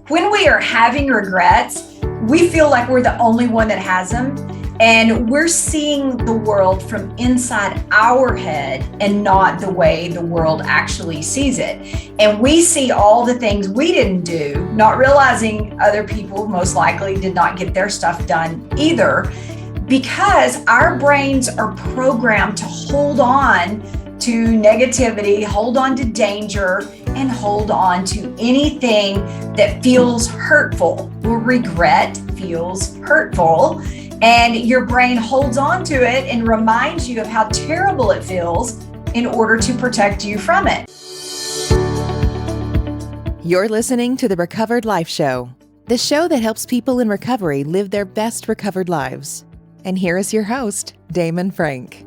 When we are having regrets, we feel like we're the only one that has them. And we're seeing the world from inside our head and not the way the world actually sees it. And we see all the things we didn't do, not realizing other people most likely did not get their stuff done either, because our brains are programmed to hold on to negativity, hold on to danger, and hold on to anything that feels hurtful. Well, regret feels hurtful, and your brain holds on to it and reminds you of how terrible it feels in order to protect you from it. You're listening to the Recovered Life Show, the show that helps people in recovery live their best recovered lives. And here is your host, Damon Frank.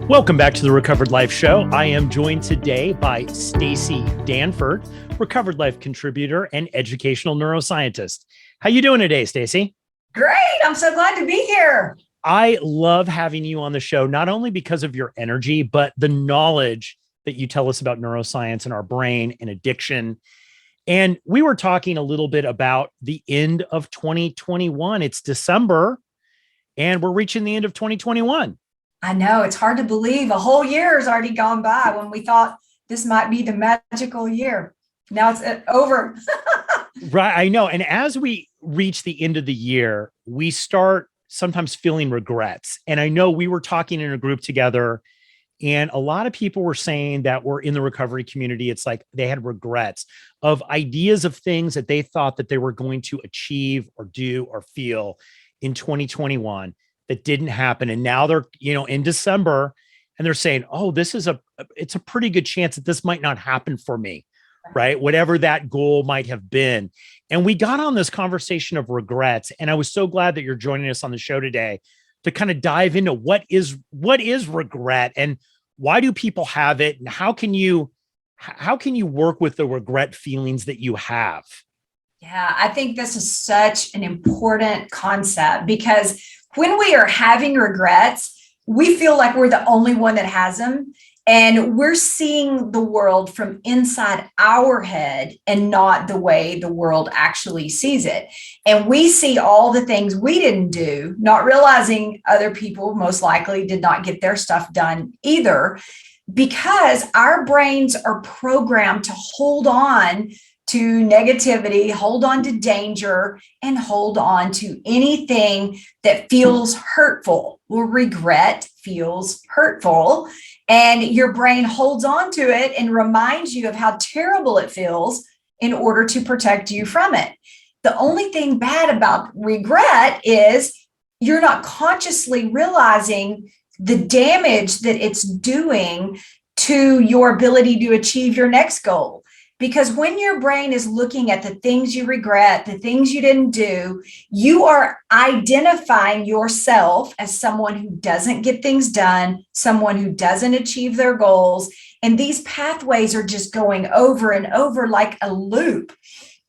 Welcome back to the Recovered Life Show. I am joined today by Staci Danford, Recovered Life contributor and educational neuroscientist. How you doing today, Staci? Great. I'm so glad to be here. I love having you on the show, not only because of your energy, but the knowledge that you tell us about neuroscience and our brain and addiction. And we were talking a little bit about the end of 2021. It's December, and we're reaching the end of 2021. I know, it's hard to believe. A whole year has already gone by when we thought this might be the magical year. Now it's over. Right, I know. And as we reach the end of the year, we start sometimes feeling regrets. And I know we were talking in a group together, and a lot of people were saying that we're in the recovery community. It's like they had regrets of ideas of things that they thought that they were going to achieve or do or feel in 2021 that didn't happen. And now they're, in December, and they're saying, oh, it's a pretty good chance that this might not happen for me, right? Whatever that goal might have been. And we got on this conversation of regrets. And I was so glad that you're joining us on the show today to kind of dive into what is regret and why do people have it? And how can you work with the regret feelings that you have? Yeah, I think this is such an important concept because when we are having regrets, we feel like we're the only one that has them. And we're seeing the world from inside our head and not the way the world actually sees it. And we see all the things we didn't do, not realizing other people most likely did not get their stuff done either, because our brains are programmed to hold on to negativity, hold on to danger, and hold on to anything that feels hurtful. Well, regret feels hurtful, and your brain holds on to it and reminds you of how terrible it feels in order to protect you from it. The only thing bad about regret is you're not consciously realizing the damage that it's doing to your ability to achieve your next goal. Because when your brain is looking at the things you regret, the things you didn't do, you are identifying yourself as someone who doesn't get things done, someone who doesn't achieve their goals. And these pathways are just going over and over like a loop.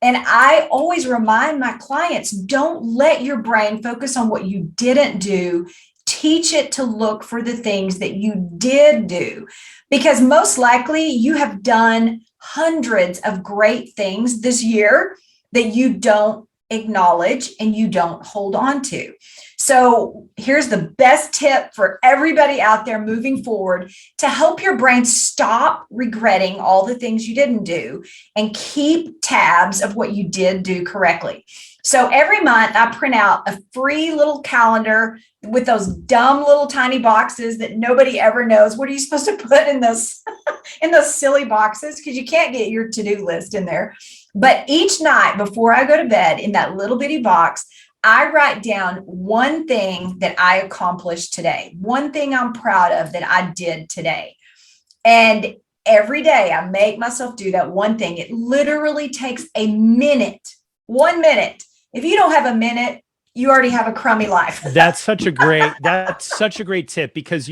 And I always remind my clients, don't let your brain focus on what you didn't do. Teach it to look for the things that you did do, because most likely you have done hundreds of great things this year that you don't acknowledge and you don't hold on to. So here's the best tip for everybody out there moving forward to help your brain stop regretting all the things you didn't do and keep tabs of what you did do correctly. So every month I print out a free little calendar with those dumb little tiny boxes that nobody ever knows. What are you supposed to put in those in those silly boxes? Because you can't get your to-do list in there. But each night before I go to bed in that little bitty box, I write down one thing that I accomplished today, one thing I'm proud of that I did today. And every day I make myself do that one thing. It literally takes a minute, 1 minute. If you don't have a minute, you already have a crummy life. That's such a great tip, because,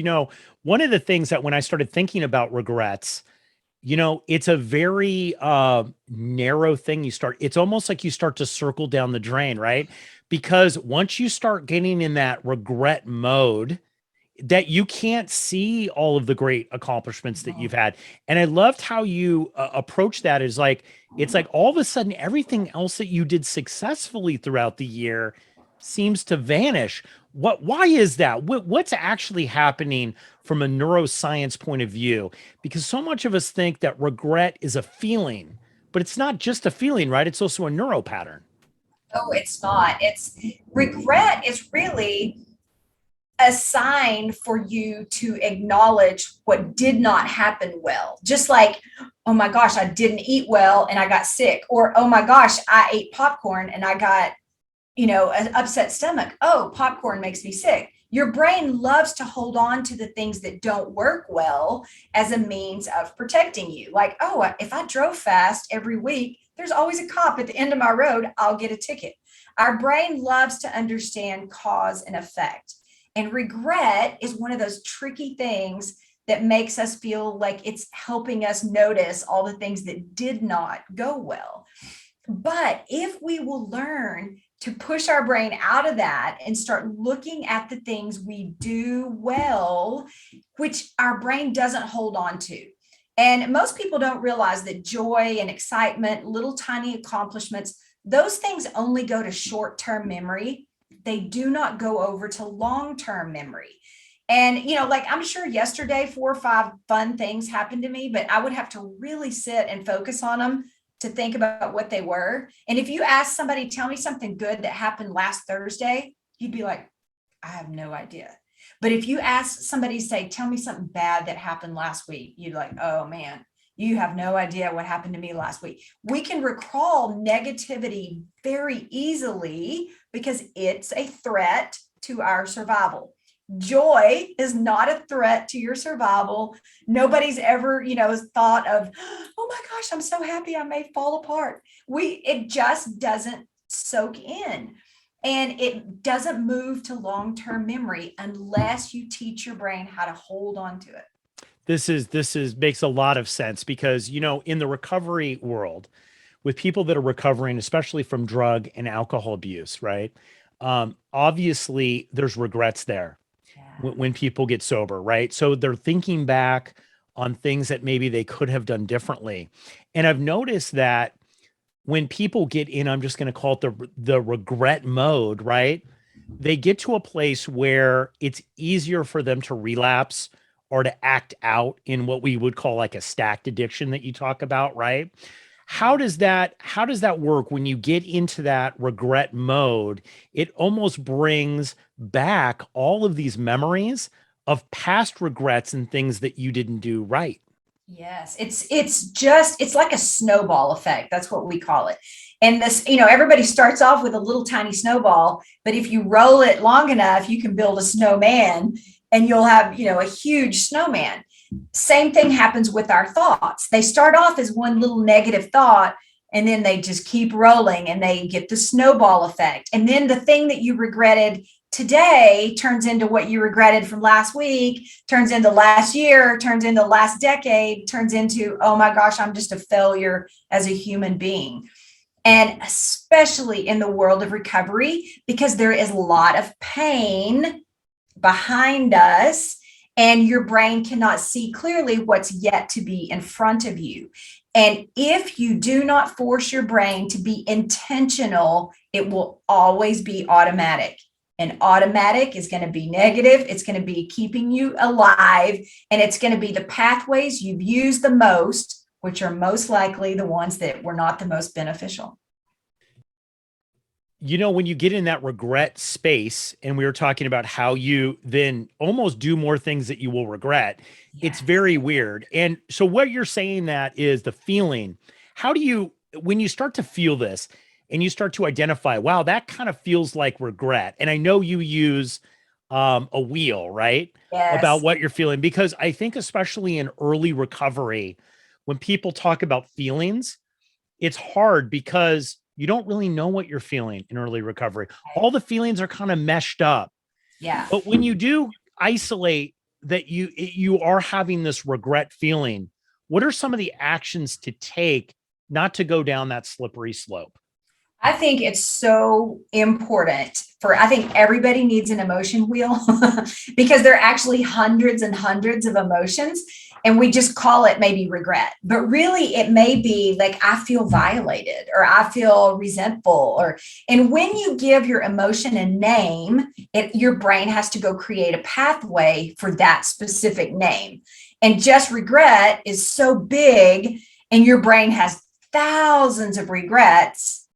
one of the things that when I started thinking about regrets, it's a very narrow thing. It's almost like you start to circle down the drain, right? Because once you start getting in that regret mode, that you can't see all of the great accomplishments that you've had. And I loved how you approach that is like, it's like all of a sudden, everything else that you did successfully throughout the year seems to vanish. Why is that? What's actually happening from a neuroscience point of view? Because so much of us think that regret is a feeling, but it's not just a feeling, right? It's also a neuro pattern. Oh, it's not. It's regret is really a sign for you to acknowledge what did not happen well. Just like, oh my gosh, I didn't eat well and I got sick. Or, oh my gosh, I ate popcorn and I got, an upset stomach. Oh, popcorn makes me sick. Your brain loves to hold on to the things that don't work well as a means of protecting you. Like, oh, if I drove fast every week, there's always a cop at the end of my road, I'll get a ticket. Our brain loves to understand cause and effect. And regret is one of those tricky things that makes us feel like it's helping us notice all the things that did not go well. But if we will learn to push our brain out of that and start looking at the things we do well, which our brain doesn't hold on to. And most people don't realize that joy and excitement, little tiny accomplishments, those things only go to short-term memory. They do not go over to long-term memory. And, like I'm sure yesterday, 4 or 5 fun things happened to me, but I would have to really sit and focus on them to think about what they were. And if you ask somebody, tell me something good that happened last Thursday, you'd be like, I have no idea. But if you ask somebody, say, tell me something bad that happened last week, you'd like, oh man, you have no idea what happened to me last week. We can recall negativity very easily because it's a threat to our survival. Joy is not a threat to your survival. Nobody's ever, thought of, oh my gosh, I'm so happy I may fall apart. It just doesn't soak in. And it doesn't move to long-term memory unless you teach your brain how to hold on to it. This makes a lot of sense because, in the recovery world, with people that are recovering, especially from drug and alcohol abuse, right? Obviously, there's regrets there when people get sober, right? So they're thinking back on things that maybe they could have done differently. And I've noticed that when people get in, I'm just going to call it the regret mode, right? They get to a place where it's easier for them to relapse or to act out in what we would call like a stacked addiction that you talk about, right? How does that work when you get into that regret mode? It almost brings back all of these memories of past regrets and things that you didn't do right. Yes, it's like a snowball effect. That's what we call it. And this, everybody starts off with a little tiny snowball, but if you roll it long enough, you can build a snowman and you'll have, a huge snowman. Same thing happens with our thoughts. They start off as one little negative thought, and then they just keep rolling and they get the snowball effect. And then the thing that you regretted today turns into what you regretted from last week, turns into last year, turns into last decade, turns into, oh my gosh, I'm just a failure as a human being. And especially in the world of recovery, because there is a lot of pain behind us and your brain cannot see clearly what's yet to be in front of you. And if you do not force your brain to be intentional, it will always be automatic. And automatic is going to be negative. It's going to be keeping you alive. And it's going to be the pathways you've used the most, which are most likely the ones that were not the most beneficial. When you get in that regret space, and we were talking about how you then almost do more things that you will regret, it's very weird. And so what you're saying that is the feeling. How do you, when you start to feel this and you start to identify, wow, that kind of feels like regret. And I know you use a wheel, right? Yes. About what you're feeling, because I think especially in early recovery, when people talk about feelings, it's hard because you don't really know what you're feeling in early recovery. All the feelings are kind of meshed up. Yeah. But when you do isolate that you are having this regret feeling, what are some of the actions to take not to go down that slippery slope? I think it's so important I think everybody needs an emotion wheel because there are actually hundreds and hundreds of emotions. And we just call it maybe regret, but really it may be like, I feel violated or I feel resentful and when you give your emotion a name, your brain has to go create a pathway for that specific name. And just regret is so big and your brain has thousands of regrets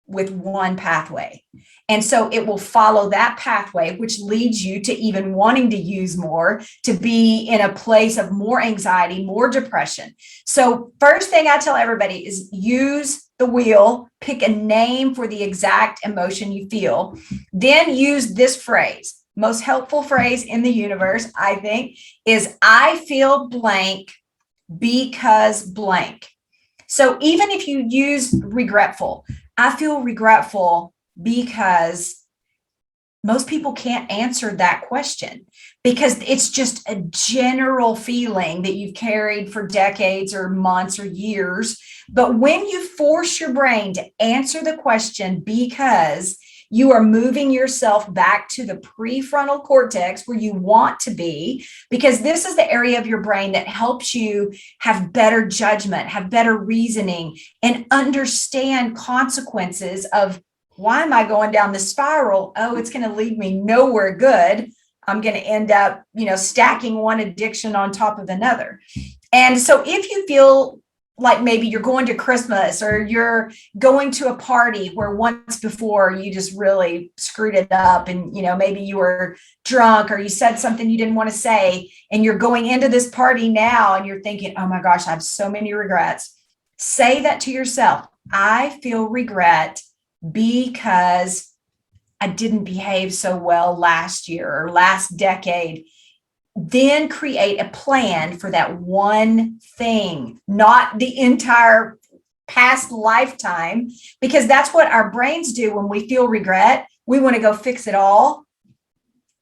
with one pathway. And so it will follow that pathway, which leads you to even wanting to use more, to be in a place of more anxiety, more depression. So first thing I tell everybody is use the wheel, pick a name for the exact emotion you feel, then use this phrase. Most helpful phrase in the universe, I think, is I feel blank because blank. So even if you use regretful, I feel regretful because most people can't answer that question because it's just a general feeling that you've carried for decades or months or years. But when you force your brain to answer the question because you are moving yourself back to the prefrontal cortex where you want to be, because this is the area of your brain that helps you have better judgment, have better reasoning, and understand consequences of why am I going down this spiral? Oh, it's going to lead me nowhere good. I'm going to end up, stacking one addiction on top of another. And so if you feel like maybe you're going to Christmas or you're going to a party where once before you just really screwed it up and, maybe you were drunk or you said something you didn't want to say and you're going into this party now and you're thinking, oh my gosh, I have so many regrets. Say that to yourself. I feel regret because I didn't behave so well last year or last decade. Then create a plan for that one thing, not the entire past lifetime, because that's what our brains do when we feel regret. We want to go fix it all.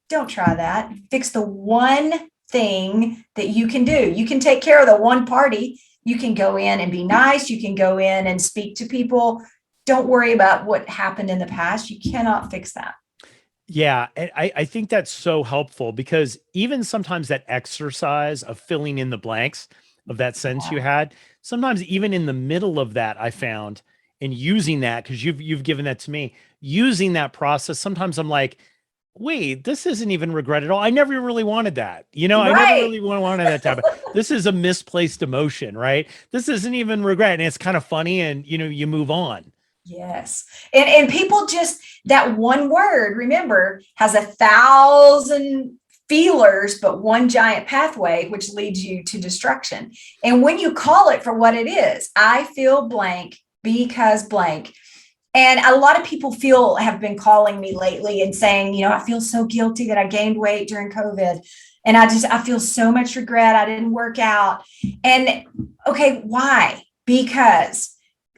Don't try that. Fix the one thing that you can do. You can take care of the one party. You can go in and be nice. You can go in and speak to people. Don't worry about what happened in the past. You cannot fix that. Yeah. And I think that's so helpful because even sometimes that exercise of filling in the blanks of that sentence you had, sometimes even in the middle of that, I found and using that, because you've given that to me, using that process, sometimes I'm like, wait, this isn't even regret at all. I never really wanted that. I never really wanted that to happen. This is a misplaced emotion, right? This isn't even regret. And it's kind of funny. And, you move on. Yes. And people just, that one word, remember, has 1,000 feelers, but one giant pathway, which leads you to destruction. And when you call it for what it is, I feel blank because blank. And a lot of people have been calling me lately and saying, I feel so guilty that I gained weight during COVID. And I feel so much regret. I didn't work out. And okay, why? Because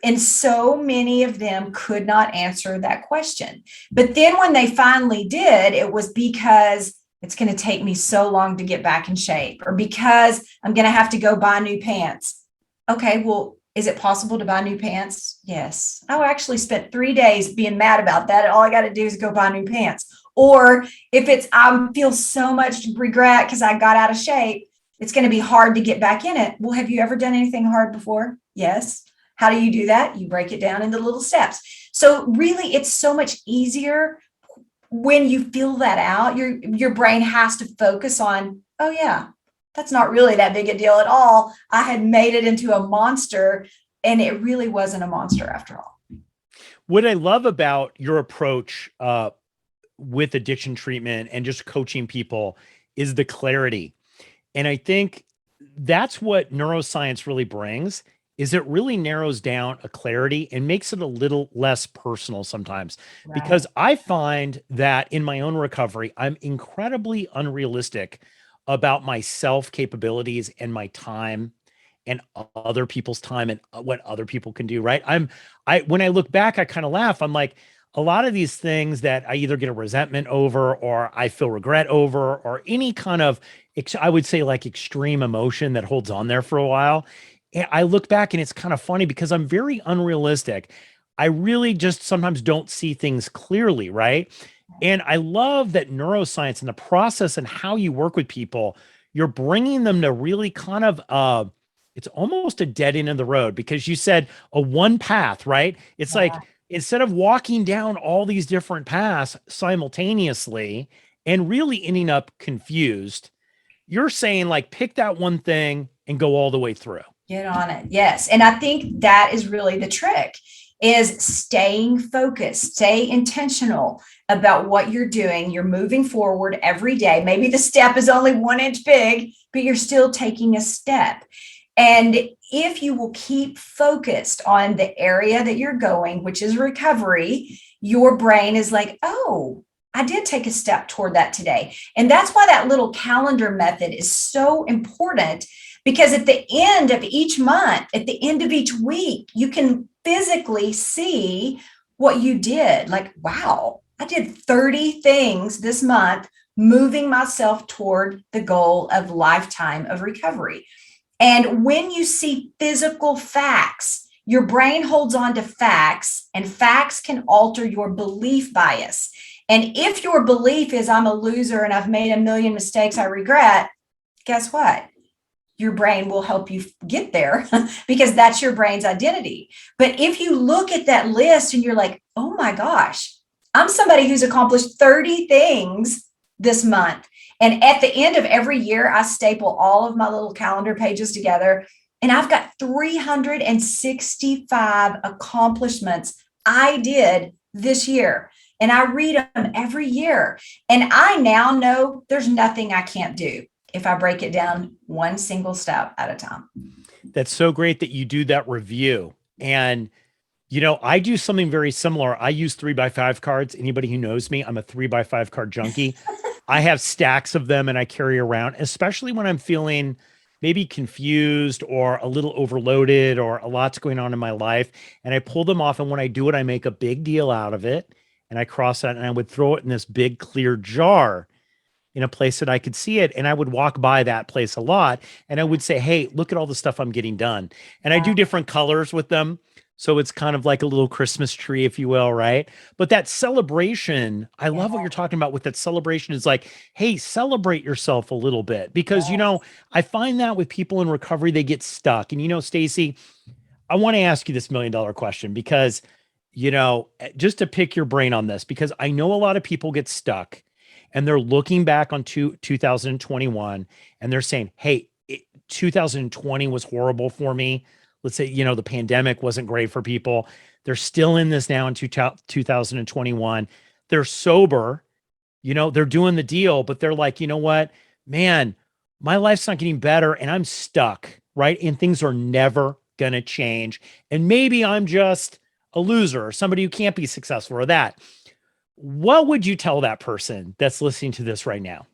and so many of them could not answer that question. But then when they finally did, it was because it's going to take me so long to get back in shape, or because I'm going to have to go buy new pants. Okay, well, is it possible to buy new pants? Yes. I actually spent 3 days being mad about that. All I got to do is go buy new pants. Or if I feel so much regret because I got out of shape, it's going to be hard to get back in it. Well, have you ever done anything hard before? Yes. How do you do that? You break it down into little steps. So really, it's so much easier when you feel that out. Your brain has to focus on, oh yeah, that's not really that big a deal at all. I had made it into a monster and it really wasn't a monster after all. What I love about your approach with addiction treatment and just coaching people is the clarity. And I think that's what neuroscience really brings. Is it really narrows down a clarity and makes it a little less personal sometimes. Right. Because I find that in my own recovery, I'm incredibly unrealistic about my self capabilities and my time and other people's time and what other people can do. Right. When I look back, I kind of laugh. I'm like, a lot of these things that I either get a resentment over or I feel regret over, or any kind of, I would say like extreme emotion that holds on there for a while. I look back and it's kind of funny because I'm very unrealistic. I really just sometimes don't see things clearly, right? And I love that neuroscience and the process and how you work with people, you're bringing them to really kind of it's almost a dead end of the road because you said a one path, right? It's like instead of walking down all these different paths simultaneously and really ending up confused, you're saying like pick that one thing and go all the way through. Get on it. Yes. And I think that is really the trick is staying focused, stay intentional about what you're doing. You're moving forward every day. Maybe the step is only 1 inch big, but you're still taking a step. And if you will keep focused on the area that you're going, which is recovery, your brain is like, oh, I did take a step toward that today. And that's why that little calendar method is so important, because at the end of each month, at the end of each week, you can physically see what you did. Like, wow, I did 30 things this month, moving myself toward the goal of lifetime of recovery. And when you see physical facts, your brain holds on to facts, and facts can alter your belief bias. And if your belief is I'm a loser and I've made a million mistakes I regret, guess what? Your brain will help you get there because that's your brain's identity. But if you look at that list and you're like, oh my gosh, I'm somebody who's accomplished 30 things this month. And at the end of every year, I staple all of my little calendar pages together, and I've got 365 accomplishments I did this year. And I read them every year. And I now know there's nothing I can't do if I break it down one single step at a time. That's so great that you do that review. And, I do something very similar. I use 3x5 cards. Anybody who knows me, I'm a 3x5 card junkie. I have stacks of them and I carry around, especially when I'm feeling maybe confused or a little overloaded or a lot's going on in my life. And I pull them off. And when I do it, I make a big deal out of it. And I cross that and I would throw it in this big clear jar in a place that I could see it. And I would walk by that place a lot. And I would say, hey, look at all the stuff I'm getting done. And I do different colors with them. So it's kind of like a little Christmas tree, if you will, right? But that celebration, I love what you're talking about with that celebration is like, hey, celebrate yourself a little bit. Because, I find that with people in recovery, they get stuck. And, Staci, I want to ask you this $1 million question because, just to pick your brain on this, because I know a lot of people get stuck and they're looking back on 2021 and they're saying, hey, 2020 was horrible for me. Let's say, the pandemic wasn't great for people. They're still in this now in 2021. They're sober, they're doing the deal, but they're like, you know what, man, my life's not getting better and I'm stuck, right? And things are never going to change. And maybe I'm just a loser or somebody who can't be successful or that. What would you tell that person that's listening to this right now?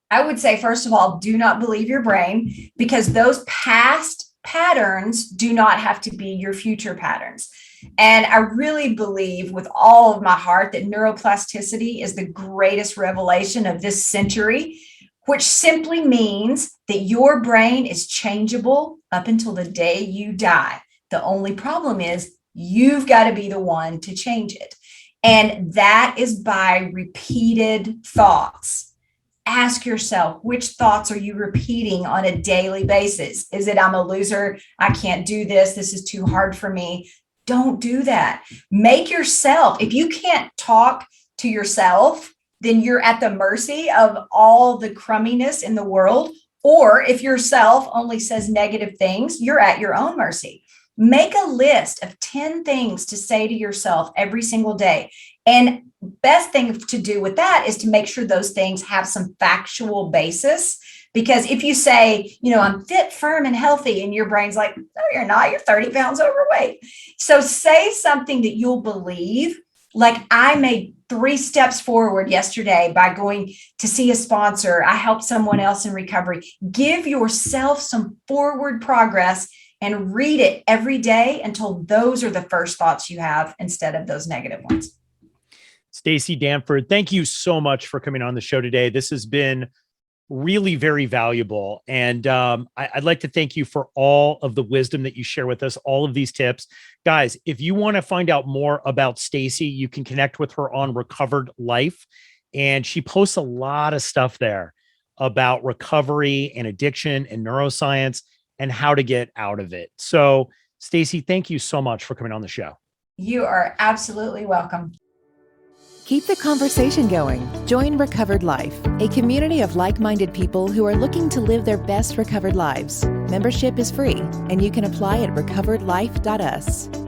I would say, first of all, do not believe your brain, because those past patterns do not have to be your future patterns. And I really believe with all of my heart that neuroplasticity is the greatest revelation of this century, which simply means that your brain is changeable up until the day you die. The only problem is you've got to be the one to change it. And that is by repeated thoughts. Ask yourself, which thoughts are you repeating on a daily basis? Is it, I'm a loser, I can't do this, this is too hard for me? Don't do that. Make yourself, if you can't talk to yourself, then you're at the mercy of all the crumminess in the world. Or if yourself only says negative things, you're at your own mercy. Make a list of 10 things to say to yourself every single day. And best thing to do with that is to make sure those things have some factual basis. Because if you say, I'm fit, firm, and healthy, and your brain's like, no, you're not, you're 30 pounds overweight. So say something that you'll believe. Like, I made 3 steps forward yesterday by going to see a sponsor. I helped someone else in recovery. Give yourself some forward progress and read it every day until those are the first thoughts you have instead of those negative ones. Staci Danford, thank you so much for coming on the show today. This has been really very valuable. And I'd like to thank you for all of the wisdom that you share with us, all of these tips. Guys, if you want to find out more about Staci, you can connect with her on Recovered Life. And she posts a lot of stuff there about recovery and addiction and neuroscience and how to get out of it. So, Staci, thank you so much for coming on the show. You are absolutely welcome. Keep the conversation going. Join Recovered Life, a community of like-minded people who are looking to live their best recovered lives. Membership is free, and you can apply at recoveredlife.us.